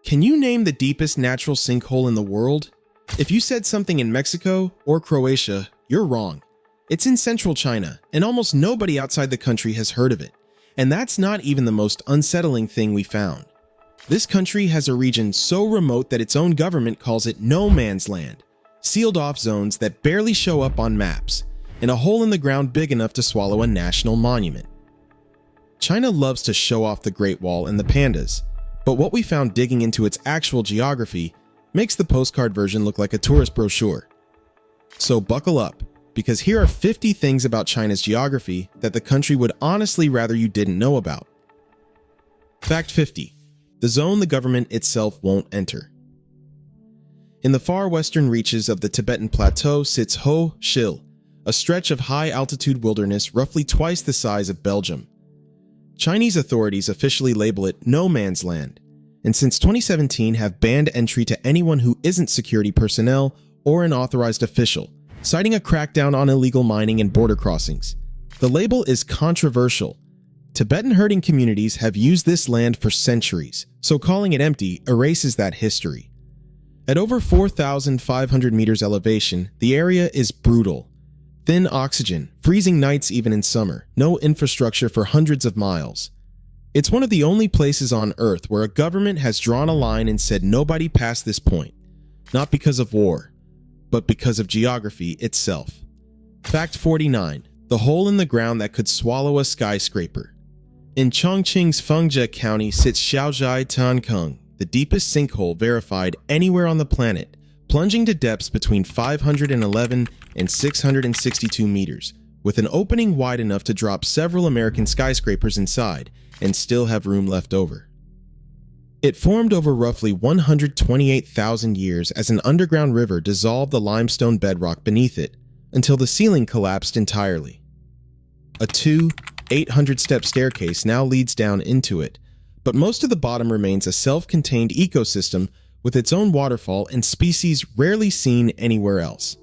Can you name the deepest natural sinkhole in the world? If you said something in Mexico or Croatia, you're wrong. It's in central China, and almost nobody outside the country has heard of it. And that's not even the most unsettling thing we found. This country has a region so remote that its own government calls it no man's land, sealed off zones that barely show up on maps, and a hole in the ground big enough to swallow a national monument. China loves to show off the Great Wall and the pandas, but what we found digging into its actual geography makes the postcard version look like a tourist brochure. So buckle up, because here are 50 things about China's geography that the country would honestly rather you didn't know about. Fact 50. The zone the government itself won't enter. In the far western reaches of the Tibetan Plateau sits Ho Shil, a stretch of high-altitude wilderness roughly twice the size of Belgium. Chinese authorities officially label it no man's land, and since 2017 have banned entry to anyone who isn't security personnel or an authorized official, citing a crackdown on illegal mining and border crossings. The label is controversial. Tibetan herding communities have used this land for centuries, so calling it empty erases that history. At over 4,500 meters elevation, the area is brutal. Thin oxygen, freezing nights even in summer, no infrastructure for hundreds of miles. It's one of the only places on Earth where a government has drawn a line and said nobody past this point, not because of war, but because of geography itself. Fact 49. The hole in the ground that could swallow a skyscraper. In Chongqing's Fengjie County sits Xiaozhai Tankeng, the deepest sinkhole verified anywhere on the planet, plunging to depths between 511 and 662 meters, with an opening wide enough to drop several American skyscrapers inside and still have room left over. It formed over roughly 128,000 years as an underground river dissolved the limestone bedrock beneath it until the ceiling collapsed entirely. A 800-step staircase now leads down into it, but most of the bottom remains a self-contained ecosystem with its own waterfall and species rarely seen anywhere else.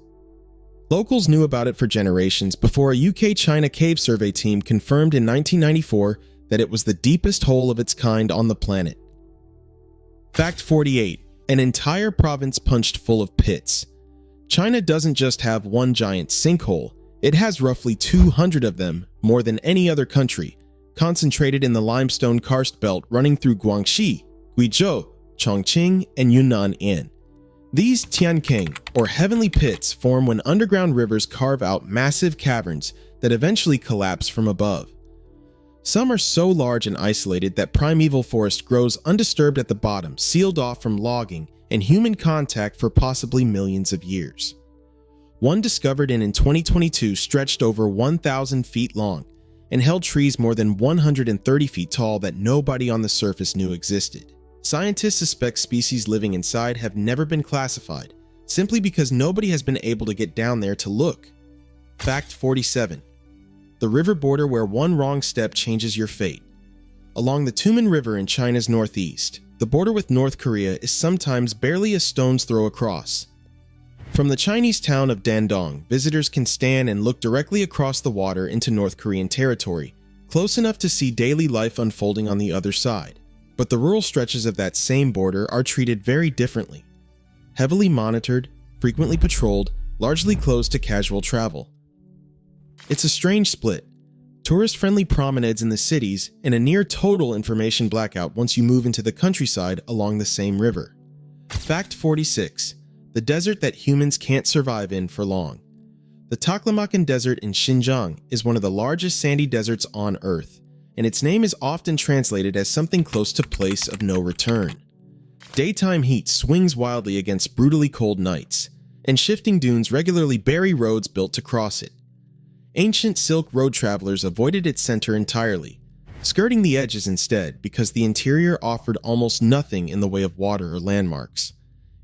Locals knew about it for generations before a UK-China cave survey team confirmed in 1994 that it was the deepest hole of its kind on the planet. Fact 48. An entire province punched full of pits. China doesn't just have one giant sinkhole, it has roughly 200 of them, more than any other country, concentrated in the limestone karst belt running through Guangxi, Guizhou, Chongqing, and Yunnan. These tiankeng, or heavenly pits, form when underground rivers carve out massive caverns that eventually collapse from above. Some are so large and isolated that primeval forest grows undisturbed at the bottom, sealed off from logging and human contact for possibly millions of years. One discovered in 2022 stretched over 1,000 feet long and held trees more than 130 feet tall that nobody on the surface knew existed. Scientists suspect species living inside have never been classified, simply because nobody has been able to get down there to look. Fact 47. The river border where one wrong step changes your fate. Along the Tumen River in China's northeast, the border with North Korea is sometimes barely a stone's throw across. From the Chinese town of Dandong, visitors can stand and look directly across the water into North Korean territory, close enough to see daily life unfolding on the other side. But the rural stretches of that same border are treated very differently. Heavily monitored, frequently patrolled, largely closed to casual travel. It's a strange split. Tourist-friendly promenades in the cities and a near-total information blackout once you move into the countryside along the same river. Fact 46. The desert that humans can't survive in for long. The Taklamakan Desert in Xinjiang is one of the largest sandy deserts on Earth, and its name is often translated as something close to place of no return. Daytime heat swings wildly against brutally cold nights, and shifting dunes regularly bury roads built to cross it. Ancient Silk Road travelers avoided its center entirely, skirting the edges instead because the interior offered almost nothing in the way of water or landmarks.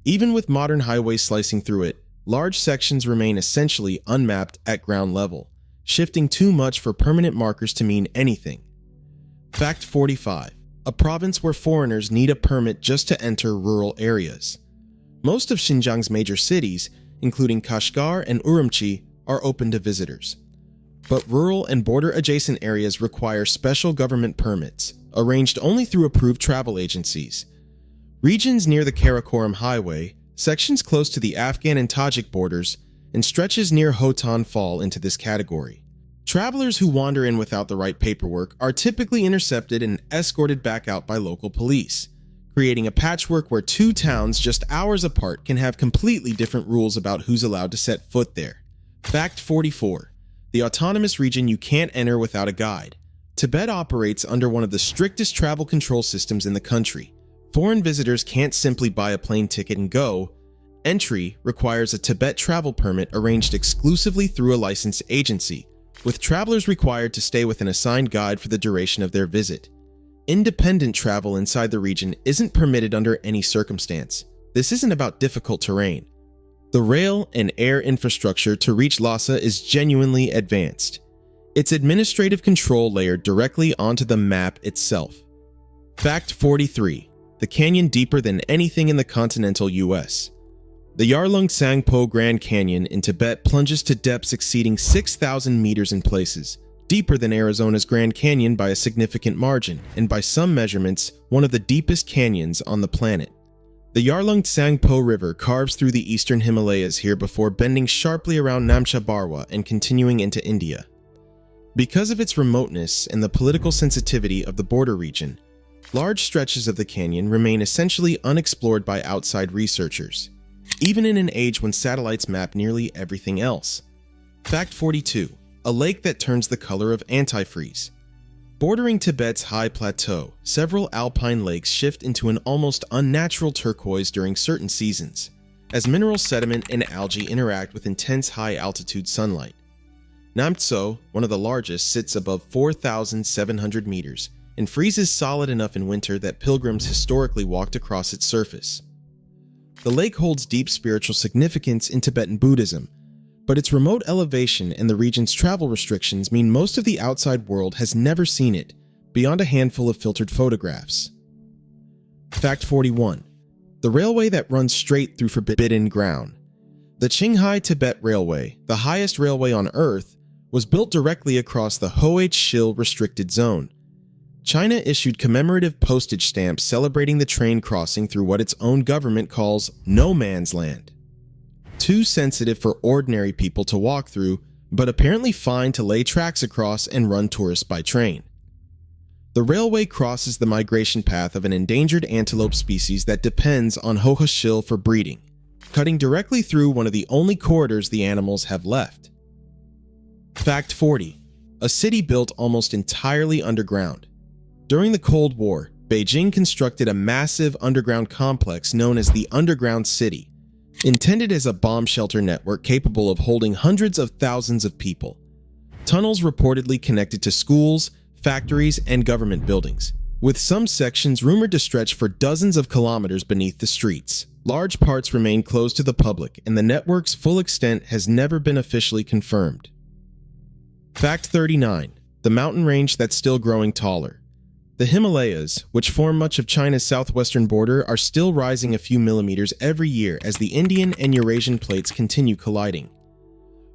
Even with modern highways slicing through it, large sections remain essentially unmapped at ground level, shifting too much for permanent markers to mean anything. Fact 45. A province where foreigners need a permit just to enter rural areas. Most of Xinjiang's major cities, including Kashgar and Urumqi, are open to visitors. But rural and border-adjacent areas require special government permits, arranged only through approved travel agencies. Regions near the Karakoram Highway, sections close to the Afghan and Tajik borders, and stretches near Hotan fall into this category. Travelers who wander in without the right paperwork are typically intercepted and escorted back out by local police, creating a patchwork where two towns just hours apart can have completely different rules about who's allowed to set foot there. Fact 44. The autonomous region you can't enter without a guide. Tibet operates under one of the strictest travel control systems in the country. Foreign visitors can't simply buy a plane ticket and go. Entry requires a Tibet travel permit arranged exclusively through a licensed agency, with travelers required to stay with an assigned guide for the duration of their visit. Independent travel inside the region isn't permitted under any circumstance. This isn't about difficult terrain. The rail and air infrastructure to reach Lhasa is genuinely advanced. Its administrative control layered directly onto the map itself. Fact 43. The canyon deeper than anything in the continental US. The Yarlung Tsangpo Grand Canyon in Tibet plunges to depths exceeding 6,000 meters in places, deeper than Arizona's Grand Canyon by a significant margin, and by some measurements, one of the deepest canyons on the planet. The Yarlung Tsangpo River carves through the eastern Himalayas here before bending sharply around Namcha Barwa and continuing into India. Because of its remoteness and the political sensitivity of the border region, large stretches of the canyon remain essentially unexplored by outside researchers, even in an age when satellites map nearly everything else. Fact 42. A lake that turns the color of antifreeze. Bordering Tibet's high plateau, several alpine lakes shift into an almost unnatural turquoise during certain seasons, as mineral sediment and algae interact with intense high-altitude sunlight. Namtso, one of the largest, sits above 4,700 meters and freezes solid enough in winter that pilgrims historically walked across its surface. The lake holds deep spiritual significance in Tibetan Buddhism, but its remote elevation and the region's travel restrictions mean most of the outside world has never seen it, beyond a handful of filtered photographs. Fact 41. The railway that runs straight through forbidden ground. The Qinghai-Tibet Railway, the highest railway on Earth, was built directly across the Hohe-Schil restricted zone. China issued commemorative postage stamps celebrating the train crossing through what its own government calls no man's land. Too sensitive for ordinary people to walk through, but apparently fine to lay tracks across and run tourists by train. The railway crosses the migration path of an endangered antelope species that depends on Hohe-Schil for breeding, cutting directly through one of the only corridors the animals have left. Fact 40. A city built almost entirely underground. During the Cold War, Beijing constructed a massive underground complex known as the Underground City, intended as a bomb shelter network capable of holding hundreds of thousands of people. Tunnels reportedly connected to schools, factories, and government buildings, with some sections rumored to stretch for dozens of kilometers beneath the streets. Large parts remain closed to the public, and the network's full extent has never been officially confirmed. Fact 39. The mountain range that's still growing taller. The Himalayas, which form much of China's southwestern border, are still rising a few millimeters every year as the Indian and Eurasian plates continue colliding.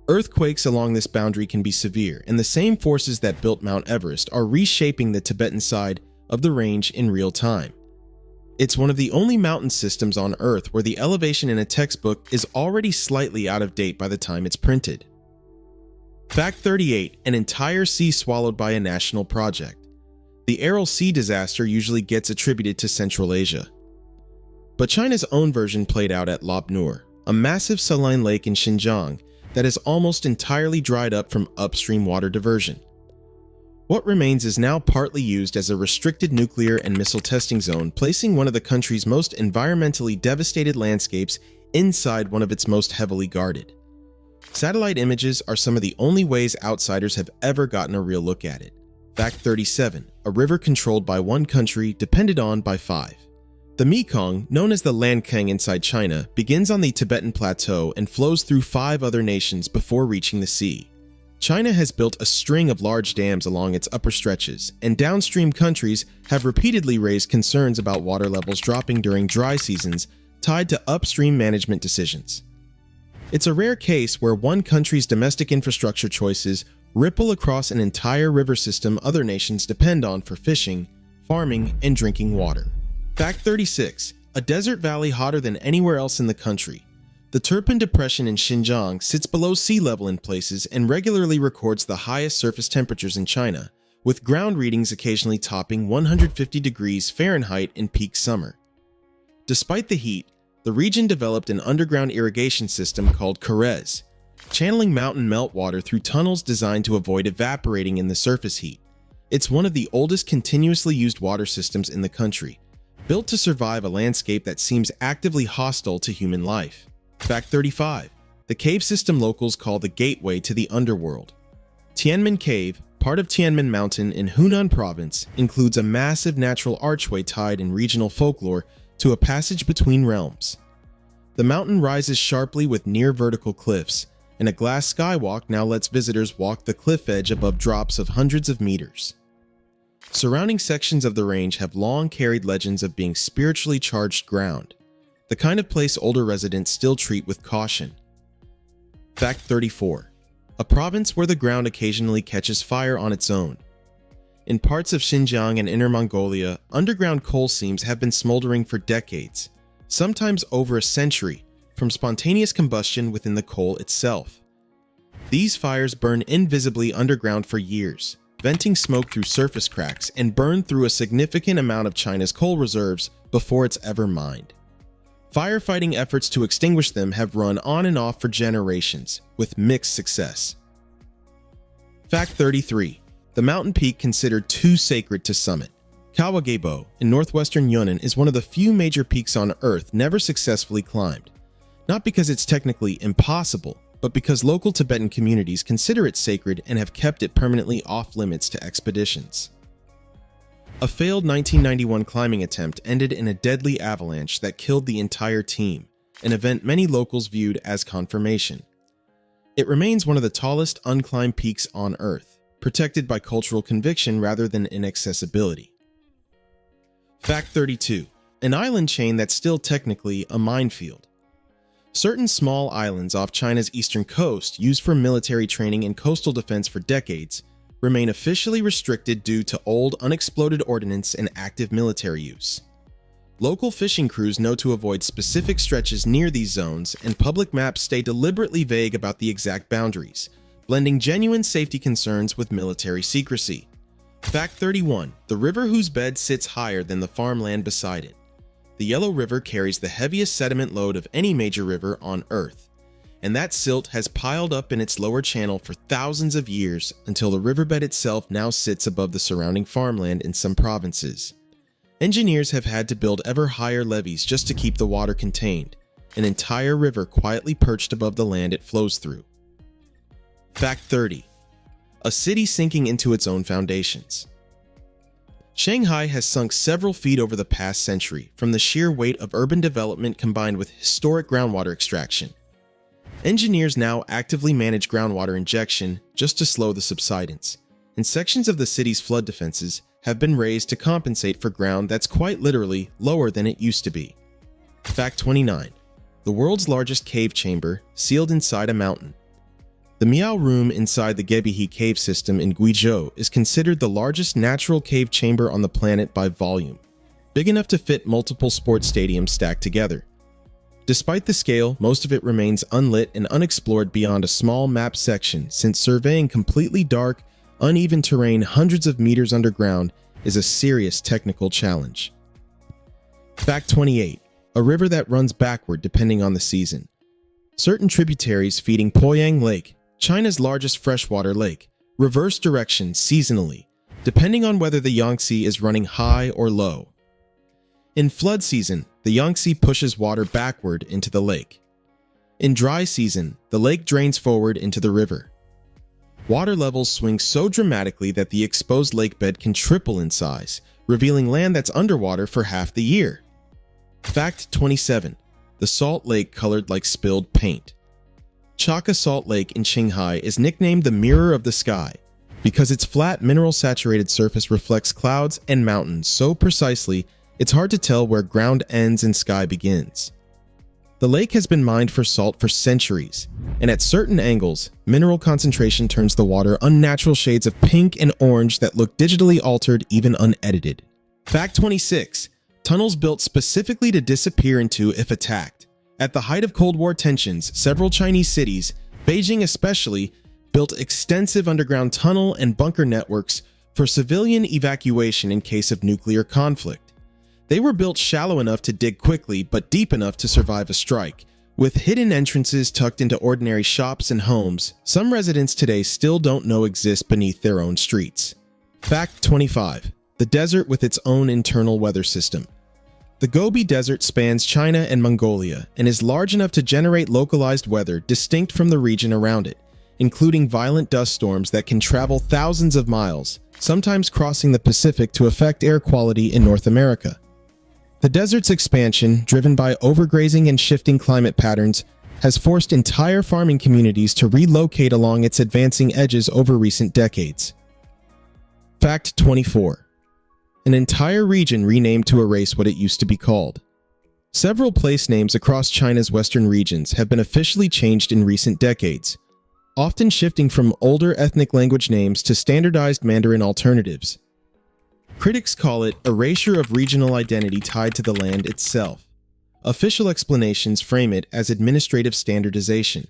Earthquakes along this boundary can be severe, and the same forces that built Mount Everest are reshaping the Tibetan side of the range in real time. It's one of the only mountain systems on Earth where the elevation in a textbook is already slightly out of date by the time it's printed. Fact 38. An entire sea swallowed by a national project. The Aral Sea disaster usually gets attributed to Central Asia, but China's own version played out at Lop Nur, a massive saline lake in Xinjiang that is almost entirely dried up from upstream water diversion. What remains is now partly used as a restricted nuclear and missile testing zone, placing one of the country's most environmentally devastated landscapes inside one of its most heavily guarded. Satellite images are some of the only ways outsiders have ever gotten a real look at it. Fact 37. A river controlled by one country, depended on by five. The Mekong, known as the Lancang inside China, begins on the Tibetan Plateau and flows through 5 other nations before reaching the sea. China has built a string of large dams along its upper stretches, and downstream countries have repeatedly raised concerns about water levels dropping during dry seasons tied to upstream management decisions. It's a rare case where one country's domestic infrastructure choices ripple across an entire river system other nations depend on for fishing, farming, and drinking water. Fact 36. a desert valley hotter than anywhere else in the country. The Tumen Depression in Xinjiang sits below sea level in places and regularly records the highest surface temperatures in China, with ground readings occasionally topping 150 degrees Fahrenheit in peak summer. Despite the heat, the region developed an underground irrigation system called karst, channeling mountain meltwater through tunnels designed to avoid evaporating in the surface heat. It's one of the oldest continuously used water systems in the country, built to survive a landscape that seems actively hostile to human life. Fact 35. The cave system locals call the gateway to the underworld. Tianmen Cave, part of Tianmen Mountain in Hunan Province, includes a massive natural archway tied in regional folklore to a passage between realms. The mountain rises sharply with near-vertical cliffs, and a glass skywalk now lets visitors walk the cliff edge above drops of hundreds of meters. Surrounding sections of the range have long carried legends of being spiritually charged ground, the kind of place older residents still treat with caution. Fact 34. A province where the ground occasionally catches fire on its own. In parts of Xinjiang and Inner Mongolia, underground coal seams have been smoldering for decades, sometimes over a century, from spontaneous combustion within the coal itself. These fires burn invisibly underground for years, venting smoke through surface cracks and burn through a significant amount of China's coal reserves before it's ever mined. Firefighting efforts to extinguish them have run on and off for generations, with mixed success. Fact 33. The mountain peak considered too sacred to summit. Kawagebo in northwestern Yunnan is one of the few major peaks on Earth never successfully climbed. Not because it's technically impossible, but because local Tibetan communities consider it sacred and have kept it permanently off-limits to expeditions. A failed 1991 climbing attempt ended in a deadly avalanche that killed the entire team, an event many locals viewed as confirmation. It remains one of the tallest unclimbed peaks on Earth, protected by cultural conviction rather than inaccessibility. Fact 32. An island chain that's still technically a minefield. Certain small islands off China's eastern coast, used for military training and coastal defense for decades, remain officially restricted due to old unexploded ordnance and active military use. Local fishing crews know to avoid specific stretches near these zones, and public maps stay deliberately vague about the exact boundaries, blending genuine safety concerns with military secrecy. Fact 31. The river whose bed sits higher than the farmland beside it. The Yellow River carries the heaviest sediment load of any major river on Earth, and that silt has piled up in its lower channel for thousands of years until the riverbed itself now sits above the surrounding farmland in some provinces. Engineers have had to build ever higher levees just to keep the water contained, an entire river quietly perched above the land it flows through. Fact 30. A city sinking into its own foundations. Shanghai has sunk several feet over the past century from the sheer weight of urban development combined with historic groundwater extraction. Engineers now actively manage groundwater injection just to slow the subsidence, and sections of the city's flood defenses have been raised to compensate for ground that's quite literally lower than it used to be. Fact 29. The world's largest cave chamber, sealed inside a mountain. The Miao Room inside the Gebihe cave system in Guizhou is considered the largest natural cave chamber on the planet by volume, big enough to fit multiple sports stadiums stacked together. Despite the scale, most of it remains unlit and unexplored beyond a small map section, since surveying completely dark, uneven terrain hundreds of meters underground is a serious technical challenge. Fact 28. A river that runs backward depending on the season. Certain tributaries feeding Poyang Lake, China's largest freshwater lake, reverse direction seasonally, depending on whether the Yangtze is running high or low. In flood season, the Yangtze pushes water backward into the lake. In dry season, the lake drains forward into the river. Water levels swing so dramatically that the exposed lake bed can triple in size, revealing land that's underwater for half the year. Fact 27. The salt lake colored like spilled paint. Chaka Salt Lake in Qinghai is nicknamed the Mirror of the Sky because its flat mineral-saturated surface reflects clouds and mountains so precisely it's hard to tell where ground ends and sky begins. The lake has been mined for salt for centuries, and at certain angles, mineral concentration turns the water unnatural shades of pink and orange that look digitally altered even unedited. Fact 26. tunnels built specifically to disappear into if attacked. At the height of Cold War tensions, several Chinese cities, Beijing especially, built extensive underground tunnel and bunker networks for civilian evacuation in case of nuclear conflict. They were built shallow enough to dig quickly but deep enough to survive a strike. With hidden entrances tucked into ordinary shops and homes, some residents today still don't know exist beneath their own streets. Fact 25. The desert with its own internal weather system. The Gobi Desert spans China and Mongolia and is large enough to generate localized weather distinct from the region around it, including violent dust storms that can travel thousands of miles, sometimes crossing the Pacific to affect air quality in North America. The desert's expansion, driven by overgrazing and shifting climate patterns, has forced entire farming communities to relocate along its advancing edges over recent decades. Fact 24. An entire region renamed to erase what it used to be called. Several place names across China's western regions have been officially changed in recent decades, often shifting from older ethnic language names to standardized Mandarin alternatives. Critics call it erasure of regional identity tied to the land itself. Official explanations frame it as administrative standardization.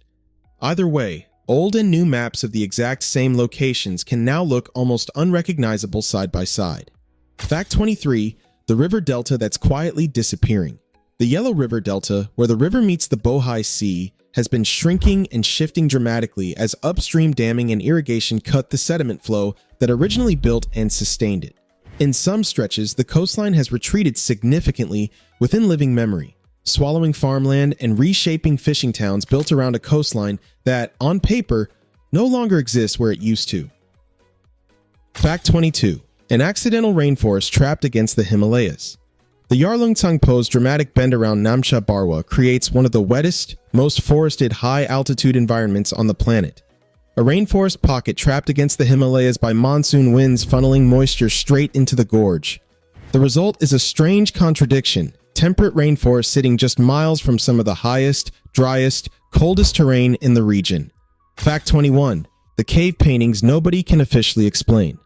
Either way, old and new maps of the exact same locations can now look almost unrecognizable side by side. Fact 23. The river delta that's quietly disappearing. The Yellow River Delta, where the river meets the Bohai Sea, has been shrinking and shifting dramatically as upstream damming and irrigation cut the sediment flow that originally built and sustained it. In some stretches, the coastline has retreated significantly within living memory, swallowing farmland and reshaping fishing towns built around a coastline that, on paper, no longer exists where it used to. Fact 22. An accidental rainforest trapped against the Himalayas. The Yarlung Tsangpo's dramatic bend around Namcha Barwa creates one of the wettest, most forested high-altitude environments on the planet. A rainforest pocket trapped against the Himalayas by monsoon winds funneling moisture straight into the gorge. The result is a strange contradiction: temperate rainforest sitting just miles from some of the highest, driest, coldest terrain in the region. Fact 21. The cave paintings nobody can officially explain.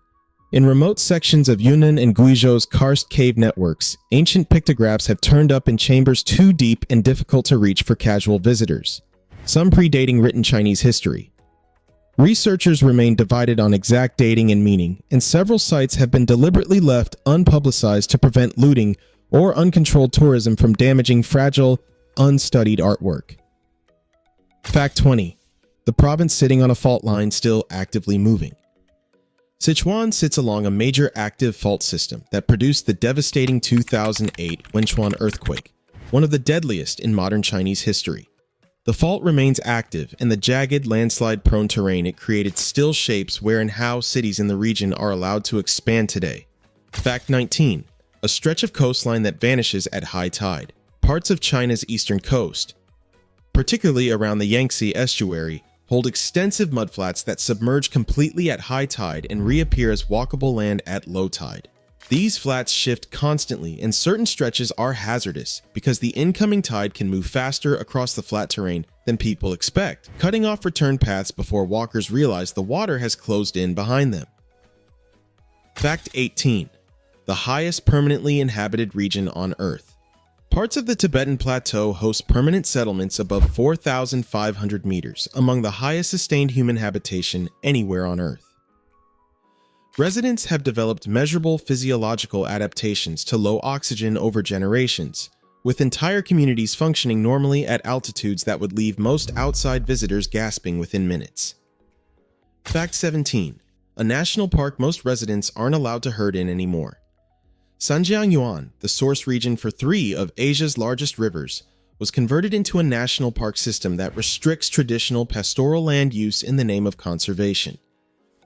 In remote sections of Yunnan and Guizhou's karst cave networks, ancient pictographs have turned up in chambers too deep and difficult to reach for casual visitors, some predating written Chinese history. Researchers remain divided on exact dating and meaning, and several sites have been deliberately left unpublicized to prevent looting or uncontrolled tourism from damaging fragile, unstudied artwork. Fact 20. The province sitting on a fault line still actively moving. Sichuan sits along a major active fault system that produced the devastating 2008 Wenchuan earthquake, one of the deadliest in modern Chinese history. The fault remains active, and the jagged, landslide-prone terrain it created still shapes where and how cities in the region are allowed to expand today. Fact 19. A stretch of coastline that vanishes at high tide. Parts of China's eastern coast, particularly around the Yangtze estuary, hold extensive mudflats that submerge completely at high tide and reappear as walkable land at low tide. These flats shift constantly, and certain stretches are hazardous because the incoming tide can move faster across the flat terrain than people expect, cutting off return paths before walkers realize the water has closed in behind them. Fact 18. The highest permanently inhabited region on Earth. Parts of the Tibetan Plateau host permanent settlements above 4,500 meters, among the highest sustained human habitation anywhere on Earth. Residents have developed measurable physiological adaptations to low oxygen over generations, with entire communities functioning normally at altitudes that would leave most outside visitors gasping within minutes. Fact 17. A national park most residents aren't allowed to herd in anymore. Xinjiang Yuan, the source region for 3 of Asia's largest rivers, was converted into a national park system that restricts traditional pastoral land use in the name of conservation.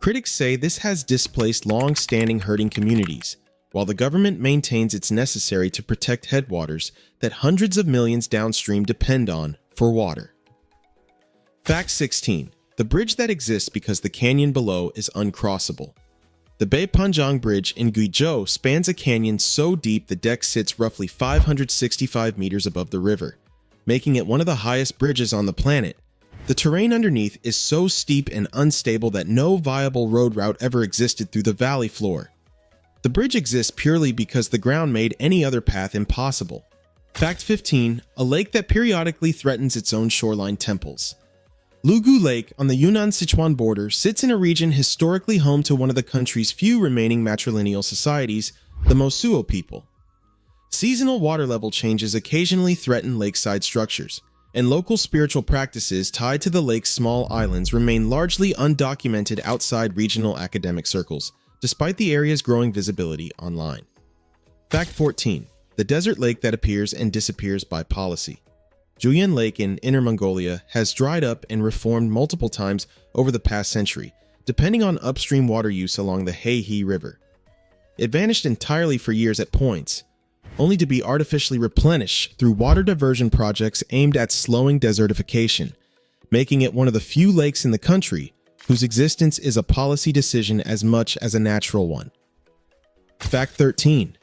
Critics say this has displaced long-standing herding communities, while the government maintains it's necessary to protect headwaters that hundreds of millions downstream depend on for water. Fact 16. The bridge that exists because the canyon below is uncrossable. The Beipanjiang Bridge in Guizhou spans a canyon so deep the deck sits roughly 565 meters above the river, making it one of the highest bridges on the planet. The terrain underneath is so steep and unstable that no viable road route ever existed through the valley floor. The bridge exists purely because the ground made any other path impossible. Fact 15. A lake that periodically threatens its own shoreline temples. Lugu Lake on the Yunnan-Sichuan border sits in a region historically home to one of the country's few remaining matrilineal societies, the Mosuo people. Seasonal water level changes occasionally threaten lakeside structures, and local spiritual practices tied to the lake's small islands remain largely undocumented outside regional academic circles, despite the area's growing visibility online. Fact 14. The desert lake that appears and disappears by policy. Julian Lake in Inner Mongolia has dried up and reformed multiple times over the past century, depending on upstream water use along the Heihe River. It vanished entirely for years at points, only to be artificially replenished through water diversion projects aimed at slowing desertification, making it one of the few lakes in the country whose existence is a policy decision as much as a natural one. Fact 13.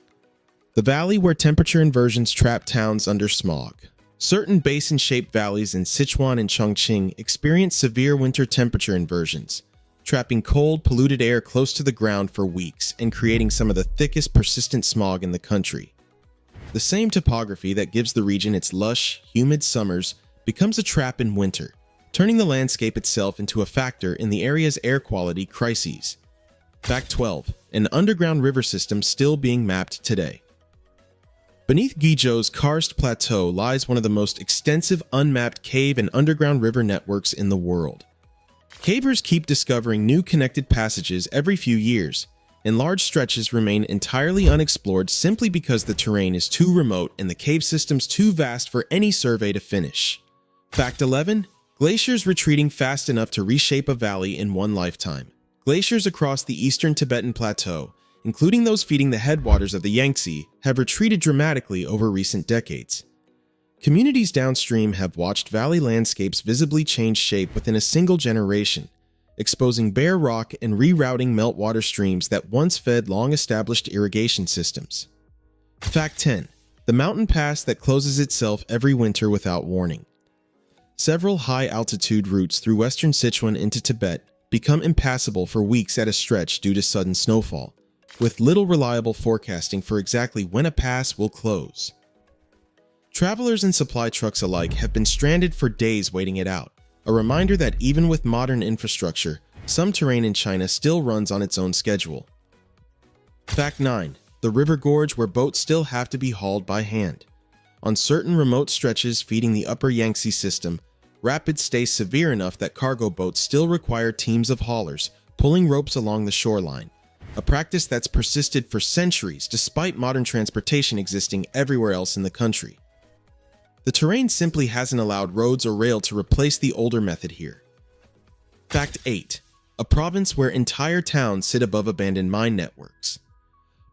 The valley where temperature inversions trap towns under smog. Certain basin-shaped valleys in Sichuan and Chongqing experience severe winter temperature inversions, trapping cold, polluted air close to the ground for weeks and creating some of the thickest persistent smog in the country. The same topography that gives the region its lush, humid summers becomes a trap in winter, turning the landscape itself into a factor in the area's air quality crises. Fact 12. An underground river system still being mapped today. Beneath Guizhou's Karst Plateau lies one of the most extensive unmapped cave and underground river networks in the world. Cavers keep discovering new connected passages every few years, and large stretches remain entirely unexplored simply because the terrain is too remote and the cave systems too vast for any survey to finish. Fact 11. Glaciers retreating fast enough to reshape a valley in one lifetime. Glaciers across the eastern Tibetan Plateau, including those feeding the headwaters of the Yangtze, have retreated dramatically over recent decades. Communities downstream have watched valley landscapes visibly change shape within a single generation, exposing bare rock and rerouting meltwater streams that once fed long-established irrigation systems. Fact 10. The mountain pass that closes itself every winter without warning. Several high-altitude routes through western Sichuan into Tibet become impassable for weeks at a stretch due to sudden snowfall, with little reliable forecasting for exactly when a pass will close. Travelers and supply trucks alike have been stranded for days waiting it out, a reminder that even with modern infrastructure, some terrain in China still runs on its own schedule. Fact 9. The river gorge where boats still have to be hauled by hand. On certain remote stretches feeding the upper Yangtze system, rapids stay severe enough that cargo boats still require teams of haulers pulling ropes along the shoreline, a practice that's persisted for centuries despite modern transportation existing everywhere else in the country. The terrain simply hasn't allowed roads or rail to replace the older method here. Fact 8. A province where entire towns sit above abandoned mine networks.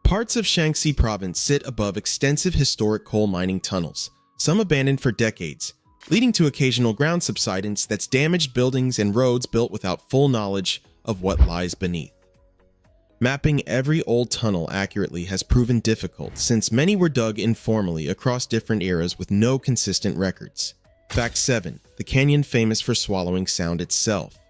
Parts of Shaanxi province sit above extensive historic coal mining tunnels, some abandoned for decades, leading to occasional ground subsidence that's damaged buildings and roads built without full knowledge of what lies beneath. Mapping every old tunnel accurately has proven difficult since many were dug informally across different eras with no consistent records. Fact 7. The canyon famous for swallowing sound itself.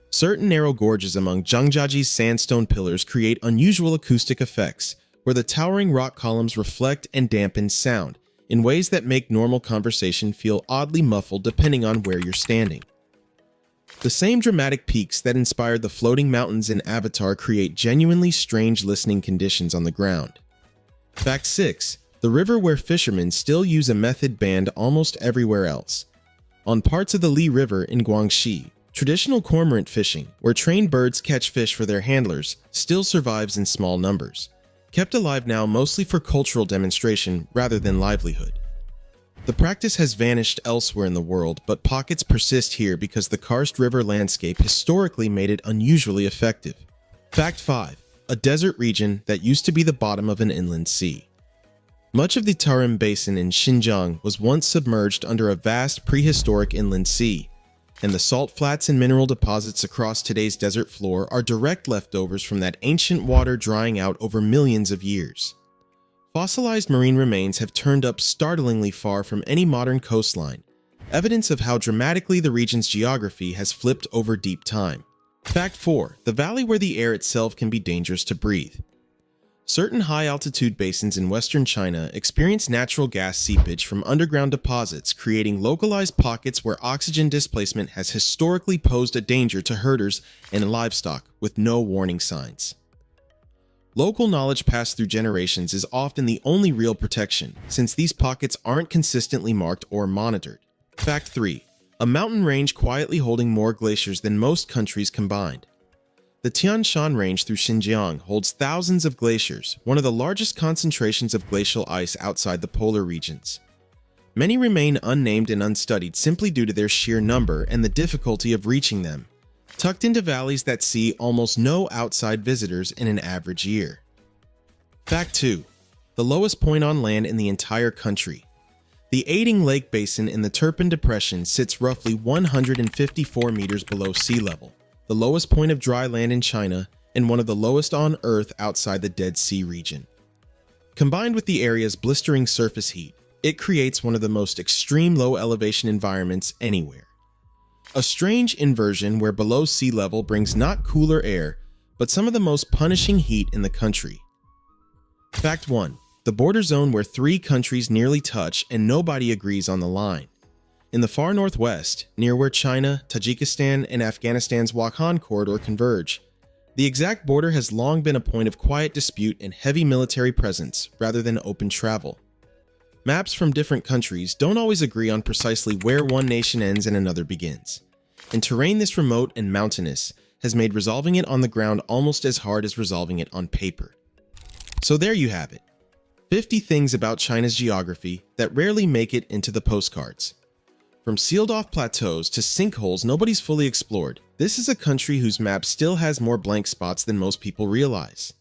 Certain narrow gorges among Zhangjiaji's sandstone pillars create unusual acoustic effects, where the towering rock columns reflect and dampen sound in ways that make normal conversation feel oddly muffled depending on where you're standing. The same dramatic peaks that inspired the floating mountains in Avatar create genuinely strange listening conditions on the ground. Fact 6. The river where fishermen still use a method banned almost everywhere else. On parts of the Li River in Guangxi, traditional cormorant fishing, where trained birds catch fish for their handlers, still survives in small numbers, kept alive now mostly for cultural demonstration rather than livelihood. The practice has vanished elsewhere in the world, but pockets persist here because the Karst River landscape historically made it unusually effective. Fact 5. A desert region that used to be the bottom of an inland sea. Much of the Tarim Basin in Xinjiang was once submerged under a vast prehistoric inland sea, and the salt flats and mineral deposits across today's desert floor are direct leftovers from that ancient water drying out over millions of years. Fossilized marine remains have turned up startlingly far from any modern coastline, evidence of how dramatically the region's geography has flipped over deep time. Fact 4. The valley where the air itself can be dangerous to breathe. Certain high-altitude basins in western China experience natural gas seepage from underground deposits, creating localized pockets where oxygen displacement has historically posed a danger to herders and livestock with no warning signs. Local knowledge passed through generations is often the only real protection, since these pockets aren't consistently marked or monitored. Fact 3. A mountain range quietly holding more glaciers than most countries combined. The Tian Shan Range through Xinjiang holds thousands of glaciers, one of the largest concentrations of glacial ice outside the polar regions. Many remain unnamed and unstudied simply due to their sheer number and the difficulty of reaching them, tucked into valleys that see almost no outside visitors in an average year. Fact 2. The lowest point on land in the entire country. The Aiding Lake Basin in the Turpan Depression sits roughly 154 meters below sea level, the lowest point of dry land in China and one of the lowest on Earth outside the Dead Sea region. Combined with the area's blistering surface heat, it creates one of the most extreme low-elevation environments anywhere. A strange inversion where below sea level brings not cooler air, but some of the most punishing heat in the country. Fact 1. The border zone where 3 countries nearly touch and nobody agrees on the line. In the far northwest, near where China, Tajikistan, and Afghanistan's Wakhan corridor converge, the exact border has long been a point of quiet dispute and heavy military presence rather than open travel. Maps from different countries don't always agree on precisely where one nation ends and another begins, and terrain this remote and mountainous has made resolving it on the ground almost as hard as resolving it on paper. So there you have it. 50 things about China's geography that rarely make it into the postcards. From sealed-off plateaus to sinkholes nobody's fully explored, this is a country whose map still has more blank spots than most people realize.